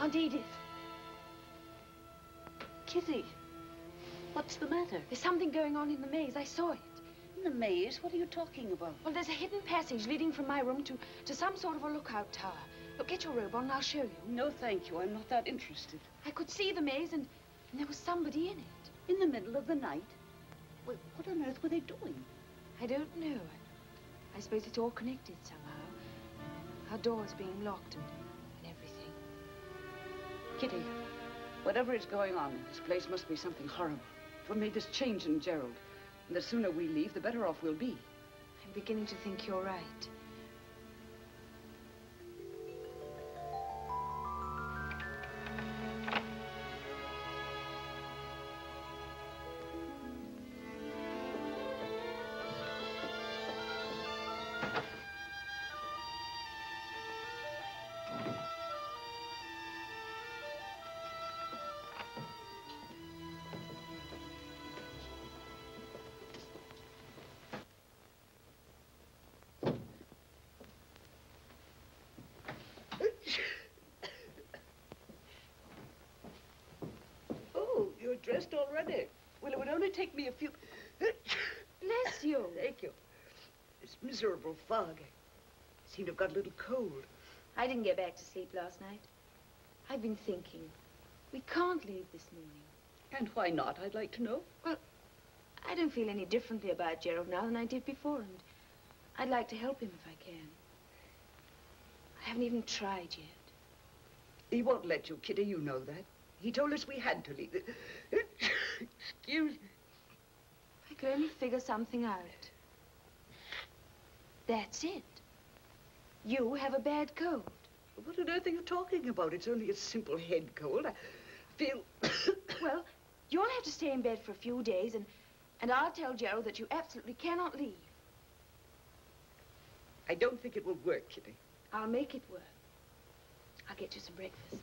Aunt Edith. Kitty, what's the matter? There's something going on in the maze. I saw it. In the maze? What are you talking about? Well, there's a hidden passage leading from my room to some sort of a lookout tower. Look, get your robe on and I'll show you. No, thank you. I'm not that interested. I could see the maze and there was somebody in it. In the middle of the night? Well, what on earth were they doing? I don't know. I suppose it's all connected somehow. Our doors being locked and everything. Kitty, whatever is going on in this place must be something horrible. What made this change in Gerald? And the sooner we leave, the better off we'll be. I'm beginning to think you're right. You're dressed already. Well, it would only take me a few... Bless you. Thank you. This miserable fog. I seem to have got a little cold. I didn't get back to sleep last night. I've been thinking. We can't leave this morning. And why not, I'd like to know? Well, I don't feel any differently about Gerald now than I did before, and I'd like to help him if I can. I haven't even tried yet. He won't let you, Kitty, you know that. He told us we had to leave. Excuse me. I could only figure something out. That's it. You have a bad cold. What on earth are you talking about? It's only a simple head cold. I feel... Well, you'll have to stay in bed for a few days, and I'll tell Gerald that you absolutely cannot leave. I don't think it will work, Kitty. I'll make it work. I'll get you some breakfast.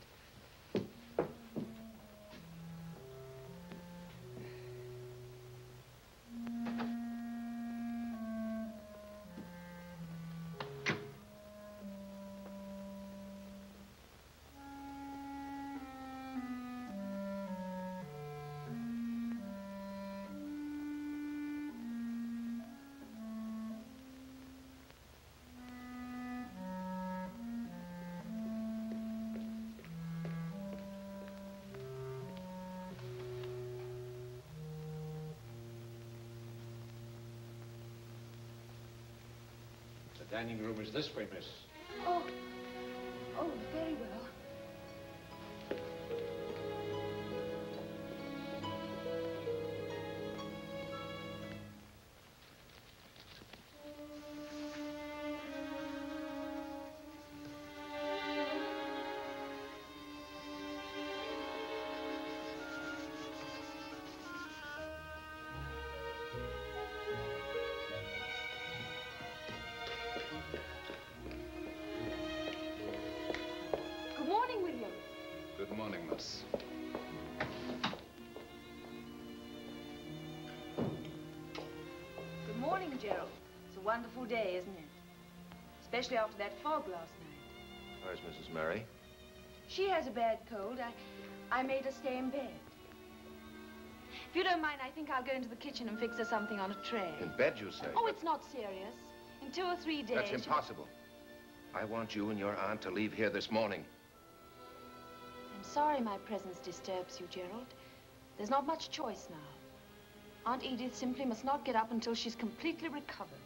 The dining room is this way, miss. Oh, very well. Good morning, miss. Good morning, Gerald. It's a wonderful day, isn't it? Especially after that fog last night. Where's Mrs. Murray? She has a bad cold. I made her stay in bed. If you don't mind, I think I'll go into the kitchen and fix her something on a tray. In bed, you say? Oh, it's not serious. In 2 or 3 days... That's impossible. I want you and your aunt to leave here this morning. I'm sorry my presence disturbs you, Gerald. There's not much choice now. Aunt Edith simply must not get up until she's completely recovered.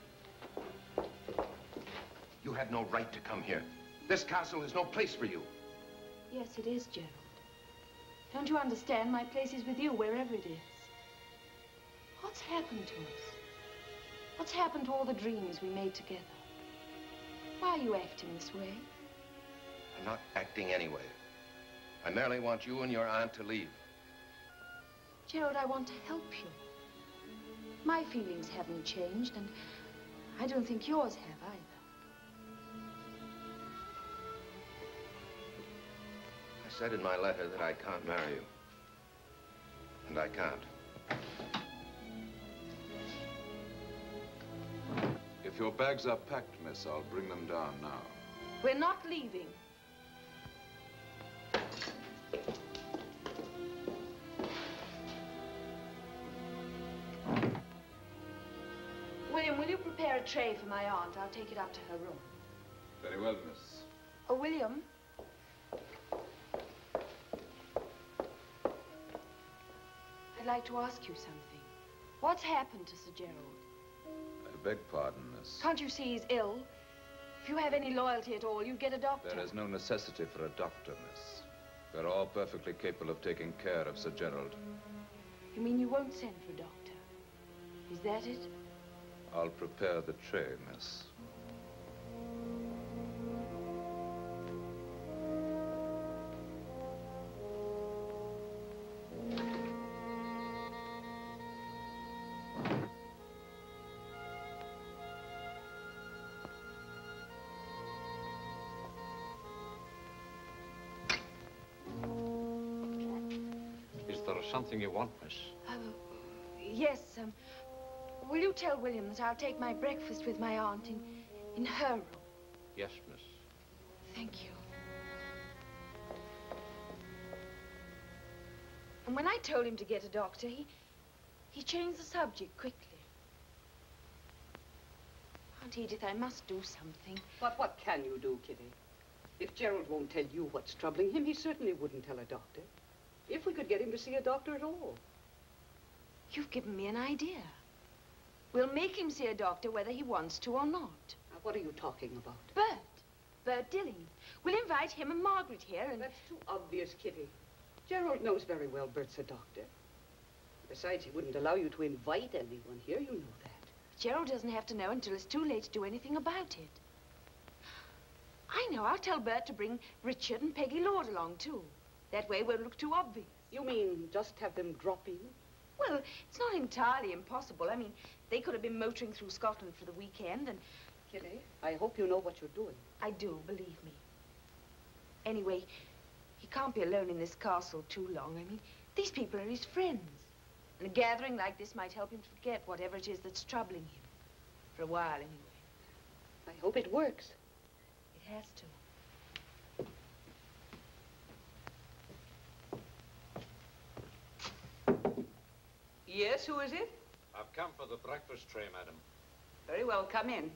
You had no right to come here. This castle is no place for you. Yes, it is, Gerald. Don't you understand? My place is with you, wherever it is. What's happened to us? What's happened to all the dreams we made together? Why are you acting this way? I'm not acting anyway. I merely want you and your aunt to leave. Gerald, I want to help you. My feelings haven't changed, and I don't think yours have either. I said in my letter that I can't marry you. And I can't. If your bags are packed, miss, I'll bring them down now. We're not leaving. a tray for my aunt. I'll take it up to her room. Very well, miss. Oh, William. I'd like to ask you something. What's happened to Sir Gerald? I beg pardon, miss. Can't you see he's ill? If you have any loyalty at all, you'd get a doctor. There is no necessity for a doctor, miss. We're all perfectly capable of taking care of Sir Gerald. You mean you won't send for a doctor? Is that it? I'll prepare the tray, miss. Is there something you want, miss? Yes, will you tell William that I'll take my breakfast with my aunt in her room? Yes, miss. Thank you. And when I told him to get a doctor, he changed the subject quickly. Aunt Edith, I must do something. But what can you do, Kitty? If Gerald won't tell you what's troubling him, he certainly wouldn't tell a doctor. If we could get him to see a doctor at all. You've given me an idea. We'll make him see a doctor whether he wants to or not. Now, what are you talking about? Bert Dilling. We'll invite him and Margaret here and... That's too obvious, Kitty. Gerald knows very well Bert's a doctor. Besides, he wouldn't allow you to invite anyone here, you know that. Gerald doesn't have to know until it's too late to do anything about it. I know. I'll tell Bert to bring Richard and Peggy Lord along, too. That way it won't look too obvious. You mean just have them drop in? Well, it's not entirely impossible. I mean, they could have been motoring through Scotland for the weekend and... Kitty, I hope you know what you're doing. I do, believe me. Anyway, he can't be alone in this castle too long. I mean, these people are his friends. And a gathering like this might help him to forget whatever it is that's troubling him. For a while, anyway. I hope it works. It has to. Yes, who is it? I've come for the breakfast tray, madam. Very well, come in.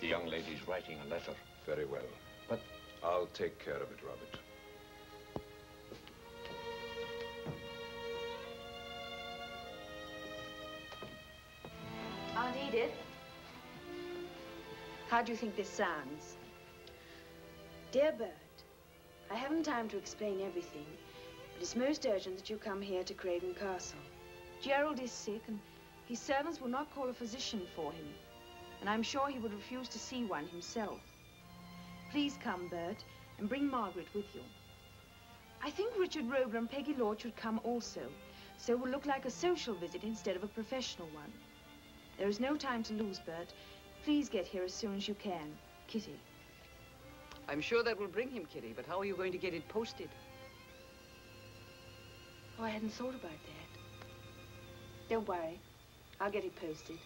The young lady's writing a letter. Very well. But I'll take care of it, Robert. Aunt Edith? How do you think this sounds? Dear Bert, I haven't time to explain everything, but it's most urgent that you come here to Craven Castle. Gerald is sick, and his servants will not call a physician for him, and I'm sure he would refuse to see one himself. Please come, Bert, and bring Margaret with you. I think Richard Roebler and Peggy Lord should come also, so it will look like a social visit instead of a professional one. There is no time to lose, Bert. Please get here as soon as you can. Kitty. I'm sure that will bring him, Kitty, but how are you going to get it posted? Oh, I hadn't thought about that. Don't worry. I'll get it posted.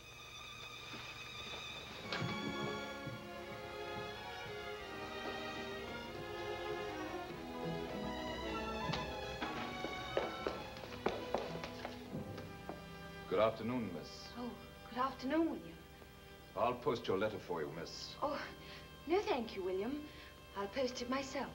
Good afternoon, miss. Oh, good afternoon, William. I'll post your letter for you, miss. Oh, no thank you, William. I'll post it myself.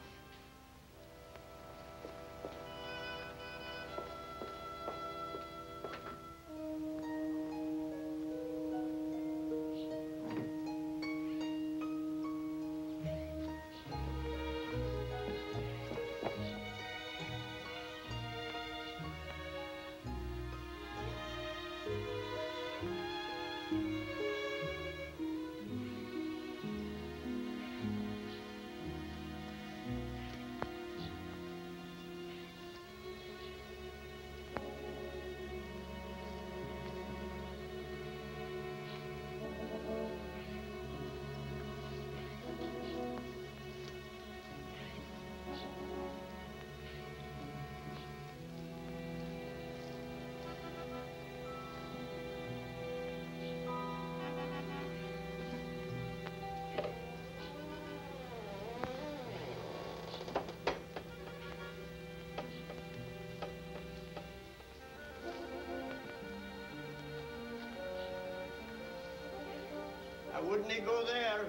wouldn't he go there?